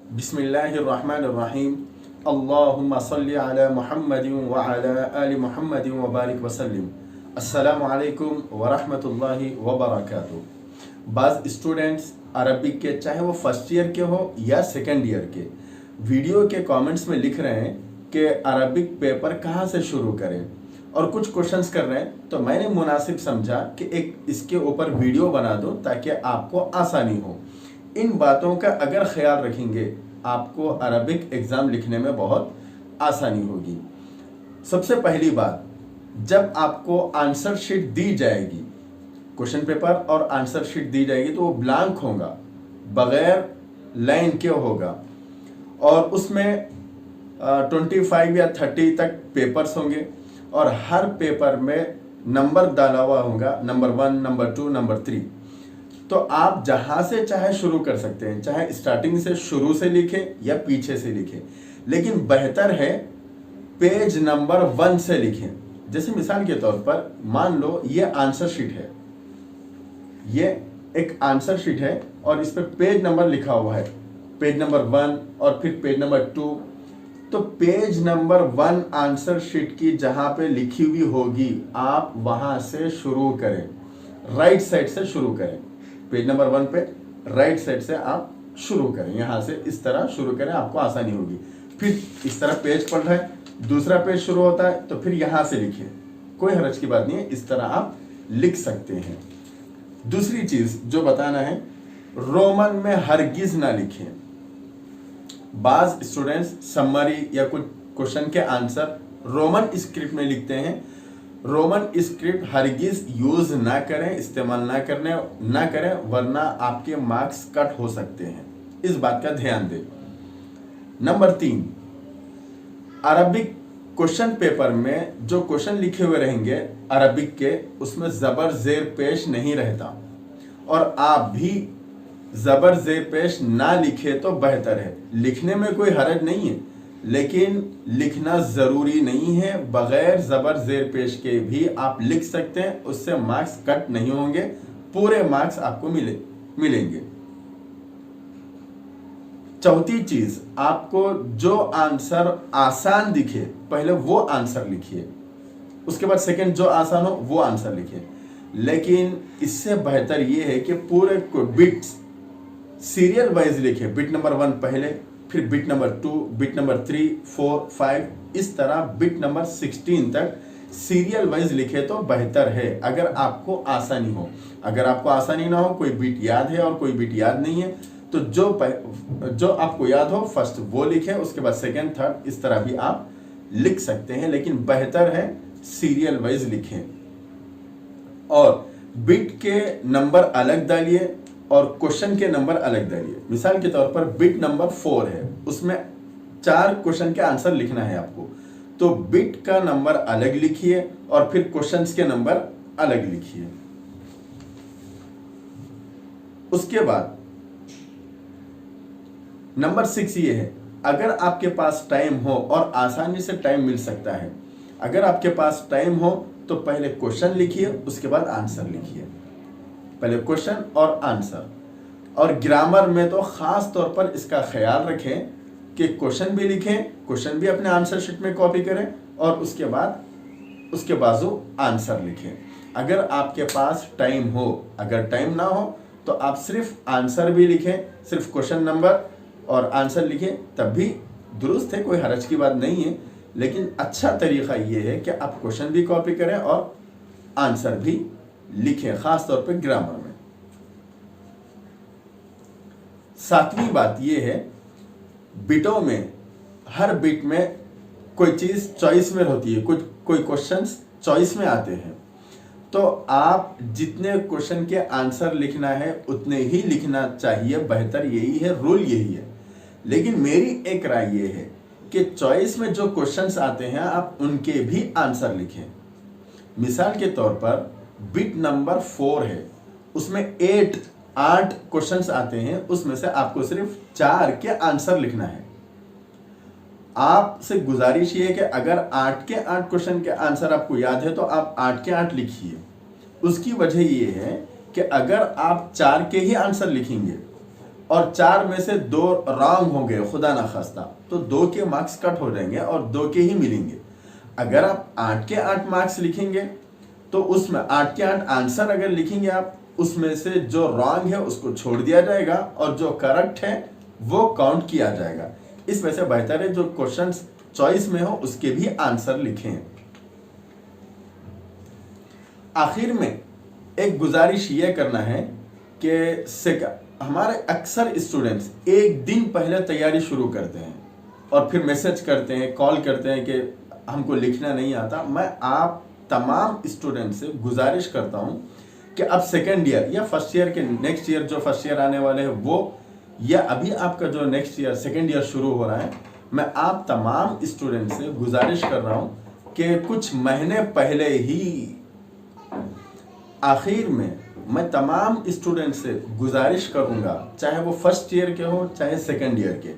बिस्मिल्लाहिर्रहमानिर्रहीम। अल्लाहुम्मा सल्लि अला मुहम्मदिन व अला आलि मुहम्मदिन व बारिक वसल्लिम। अस्सलामु अलैकुम व रहमतुल्लाहि व बरकातुहू। बाज़ स्टूडेंट्स अरबिक के, चाहे वो फर्स्ट ईयर के हो या सेकेंड ईयर के, वीडियो के कमेंट्स में लिख रहे हैं कि अरबिक पेपर कहाँ से शुरू करें और कुछ क्वेश्चंस कर रहे हैं। तो मैंने मुनासिब समझा कि एक इसके ऊपर वीडियो बना दूं ताकि आपको आसानी हो। इन बातों का अगर ख्याल रखेंगे आपको अरबिक एग्ज़ाम लिखने में बहुत आसानी होगी। सबसे पहली बात, जब आपको आंसर शीट दी जाएगी, क्वेश्चन पेपर और आंसर शीट दी जाएगी, तो वो ब्लैंक होगा, बगैर लाइन के होगा और उसमें 25 या 30 तक पेपर्स होंगे और हर पेपर में नंबर डाला हुआ होगा, नंबर 1, नंबर 2, नंबर 3। तो आप जहां से चाहे शुरू कर सकते हैं, चाहे स्टार्टिंग से शुरू से लिखें या पीछे से लिखें, लेकिन बेहतर है पेज नंबर 1 से लिखें। जैसे मिसाल के तौर पर मान लो ये आंसर शीट है, ये एक आंसर शीट है और इस पर पेज नंबर लिखा हुआ है, पेज नंबर 1 और फिर पेज नंबर 2। तो पेज नंबर 1 आंसर शीट की जहां पे लिखी हुई होगी, आप वहां से शुरू करें, राइट साइड से शुरू करें। पेज नंबर 1 पे राइट साइड से आप शुरू करें, यहां से इस तरह शुरू करें, आपको आसानी होगी। फिर इस तरह पेज पढ़ रहे हैं, दूसरा पेज शुरू होता है तो फिर यहां से लिखिए, कोई हर्ज की बात नहीं है, इस तरह आप लिख सकते हैं। दूसरी चीज जो बताना है, रोमन में हरगिज ना लिखें। बाज स्टूडेंट्स समरी या कुछ क्वेश्चन के आंसर रोमन स्क्रिप्ट में लिखते हैं। रोमन स्क्रिप्ट हरगिज यूज ना करें, इस्तेमाल ना करें, वरना आपके मार्क्स कट हो सकते हैं, इस बात का ध्यान दें। नंबर 3, अरबिक क्वेश्चन पेपर में जो क्वेश्चन लिखे हुए रहेंगे अरबिक के, उसमें जबर जेर पेश नहीं रहता और आप भी जबर जेर पेश ना लिखे तो बेहतर है। लिखने में कोई हरज नहीं है, लेकिन लिखना जरूरी नहीं है। बगैर जबर जेर पेश के भी आप लिख सकते हैं, उससे मार्क्स कट नहीं होंगे, पूरे मार्क्स आपको मिलेंगे। चौथी चीज, आपको जो आंसर आसान दिखे पहले वो आंसर लिखिए, उसके बाद सेकंड जो आसान हो वो आंसर लिखिए। लेकिन इससे बेहतर ये है कि पूरे को बिट्स सीरियल वाइज लिखे, बिट नंबर 1 पहले, फिर बिट नंबर 2, बिट नंबर 3, 4, 5, इस तरह बिट नंबर 16 तक सीरियल वाइज लिखे तो बेहतर है, अगर आपको आसानी हो। अगर आपको आसानी ना हो, कोई बिट याद है और कोई बिट याद नहीं है, तो जो आपको याद हो फर्स्ट वो लिखे, उसके बाद सेकेंड, थर्ड, इस तरह भी आप लिख सकते हैं, लेकिन बेहतर है सीरियल वाइज लिखें। और बिट के नंबर अलग डालिए और क्वेश्चन के नंबर अलग डालिए। मिसाल के तौर पर बिट नंबर 4 है, उसमें 4 क्वेश्चन के आंसर लिखना है आपको, तो बिट का नंबर अलग लिखिए और फिर क्वेश्चंस के नंबर अलग लिखिए। उसके बाद नंबर 6 ये है, अगर आपके पास टाइम हो और आसानी से टाइम मिल सकता है, अगर आपके पास टाइम हो तो पहले क्वेश्चन लिखिए, उसके बाद आंसर लिखिए, पहले क्वेश्चन और आंसर। और ग्रामर में तो खास तौर पर इसका ख्याल रखें कि क्वेश्चन भी लिखें, क्वेश्चन भी अपने आंसर शीट में कॉपी करें और उसके बाद उसके बाजू आंसर लिखें। अगर आपके पास टाइम हो, अगर टाइम ना हो तो आप सिर्फ आंसर भी लिखें, सिर्फ क्वेश्चन नंबर और आंसर लिखें, तब भी दुरुस्त है, कोई हरज की बात नहीं है। लेकिन अच्छा तरीका ये है कि आप क्वेश्चन भी कॉपी करें और आंसर भी लिखें, खास तौर पे ग्रामर में। 7वीं बात यह है, बिटों में हर बिट में कोई चीज चॉइस में होती है, कोई क्वेश्चंस चॉइस में आते हैं, तो आप जितने क्वेश्चन के आंसर लिखना है उतने ही लिखना चाहिए, बेहतर यही है, रूल यही है। लेकिन मेरी एक राय ये है कि चॉइस में जो क्वेश्चंस आते हैं आप उनके भी आंसर लिखें। मिसाल के तौर पर बिट नंबर 4 है, उसमें 8 क्वेश्चंस आते हैं, उसमें से आपको सिर्फ 4 के आंसर लिखना है। आपसे गुजारिश ये है कि अगर 8 के 8 क्वेश्चन के आंसर आपको याद है तो आप 8 के 8 लिखिए। उसकी वजह ये है कि अगर आप 4 के ही आंसर लिखेंगे और 4 में से 2 रॉन्ग होंगे खुदा ना खास्ता, तो 2 के मार्क्स कट हो जाएंगे और 2 के ही मिलेंगे। अगर आप 8 के 8 मार्क्स लिखेंगे तो उसमें 8 के 8 आंसर अगर लिखेंगे आप, उसमें से जो रॉन्ग है उसको छोड़ दिया जाएगा और जो करेक्ट है वो काउंट किया जाएगा। इस वजह से बेहतर है जो क्वेश्चन चॉइस में हो उसके भी आंसर लिखें। आखिर में एक गुजारिश ये करना है कि हमारे अक्सर स्टूडेंट्स एक दिन पहले तैयारी शुरू करते हैं और फिर मैसेज करते हैं, कॉल करते हैं कि हमको लिखना नहीं आता। मैं आप तमाम स्टूडेंट से गुजारिश करता हूं कि अब सेकेंड ईयर या फर्स्ट ईयर के नेक्स्ट ईयर जो फर्स्ट ईयर आने वाले हैं वो, या अभी आपका जो नेक्स्ट ईयर सेकेंड ईयर शुरू हो रहा है, मैं आप तमाम स्टूडेंट से गुजारिश कर रहा हूं कि कुछ महीने पहले ही, आखिर में मैं तमाम स्टूडेंट से गुजारिश करूंगा, चाहे वो फर्स्ट ईयर के हो चाहे सेकेंड ईयर के,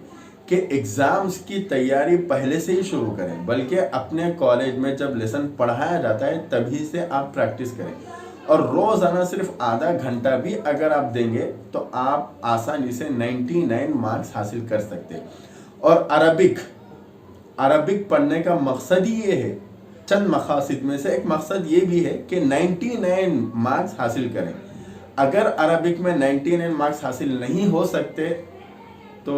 कि एग्ज़ाम्स की तैयारी पहले से ही शुरू करें। बल्कि अपने कॉलेज में जब लेसन पढ़ाया जाता है तभी से आप प्रैक्टिस करें, और रोज़ाना सिर्फ आधा घंटा भी अगर आप देंगे तो आप आसानी से 99 मार्क्स हासिल कर सकते हैं। और अरबिक पढ़ने का मकसद ही ये है, चंद मकासद में से एक मकसद ये भी है कि 99 मार्क्स हासिल करें। अगर अरबिक में 99 मार्क्स हासिल नहीं हो सकते तो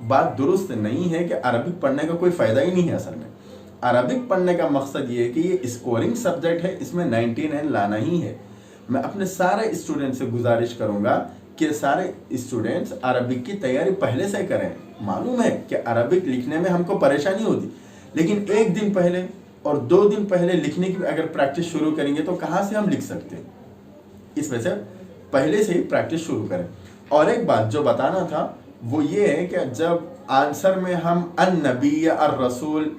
बात दुरुस्त नहीं है कि अरबिक पढ़ने का कोई फ़ायदा ही नहीं है। असल में अरबिक पढ़ने का मकसद ये है कि ये स्कोरिंग सब्जेक्ट है, इसमें 99 लाना ही है। मैं अपने सारे स्टूडेंट से गुजारिश करूँगा कि सारे स्टूडेंट्स अरबिक की तैयारी पहले से करें। मालूम है कि अरबिक लिखने में हमको परेशानी होती, लेकिन एक दिन पहले और 2 दिन पहले लिखने की अगर प्रैक्टिस शुरू करेंगे तो कहाँ से हम लिख सकते हैं। इस वजह से पहले से ही प्रैक्टिस शुरू करें। और एक बात जो बताना था वो ये है कि जब आंसर में हम अन नबी या अर रसूल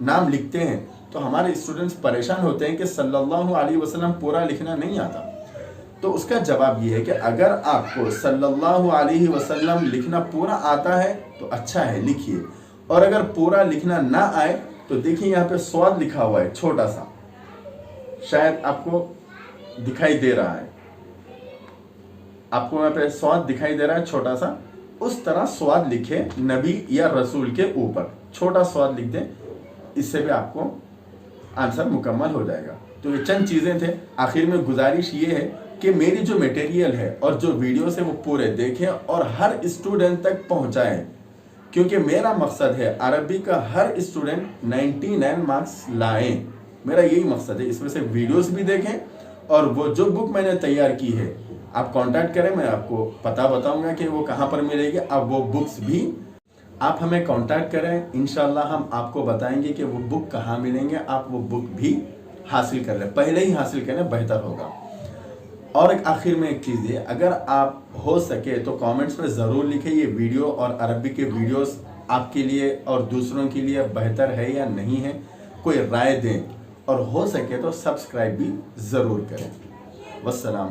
नाम लिखते हैं तो हमारे स्टूडेंट्स परेशान होते हैं कि सल्लल्लाहु अलैहि वसल्लम पूरा लिखना नहीं आता। तो उसका जवाब ये है कि अगर आपको सल्लल्लाहु अलैहि वसल्लम लिखना पूरा आता है तो अच्छा है, लिखिए। और अगर पूरा लिखना ना आए तो देखिए यहाँ पे स्वाद लिखा हुआ है छोटा सा, शायद आपको दिखाई दे रहा है, आपको यहाँ पे स्वाद दिखाई दे रहा है छोटा सा, उस तरह स्वाद लिखे नबी या रसूल के ऊपर, छोटा स्वाद लिख दें, इससे भी आपको आंसर मुकम्मल हो जाएगा। तो ये चंद चीज़ें थे। आखिर में गुजारिश ये है कि मेरी जो मटेरियल है और जो वीडियोस है वो पूरे देखें और हर स्टूडेंट तक पहुंचाएं, क्योंकि मेरा मकसद है अरबी का हर स्टूडेंट 99 मार्क्स लाएं। मेरा यही मकसद है। इसमें से वीडियोस भी देखें और वो जो बुक मैंने तैयार की है आप कांटेक्ट करें, मैं आपको पता बताऊंगा कि वो कहाँ पर मिलेगी। अब वो बुक्स भी आप हमें कांटेक्ट करें, इंशाल्लाह हम आपको बताएंगे कि वो बुक कहाँ मिलेंगे। आप वो बुक भी हासिल कर लें, पहले ही हासिल करें, बेहतर होगा। और एक आखिर में एक चीज़ है, अगर आप हो सके तो कमेंट्स में ज़रूर लिखें ये वीडियो और अरबी के वीडियोस आपके लिए और दूसरों के लिए बेहतर है या नहीं है, कोई राय दें। और हो सके तो सब्सक्राइब भी ज़रूर करें। वस्सलाम।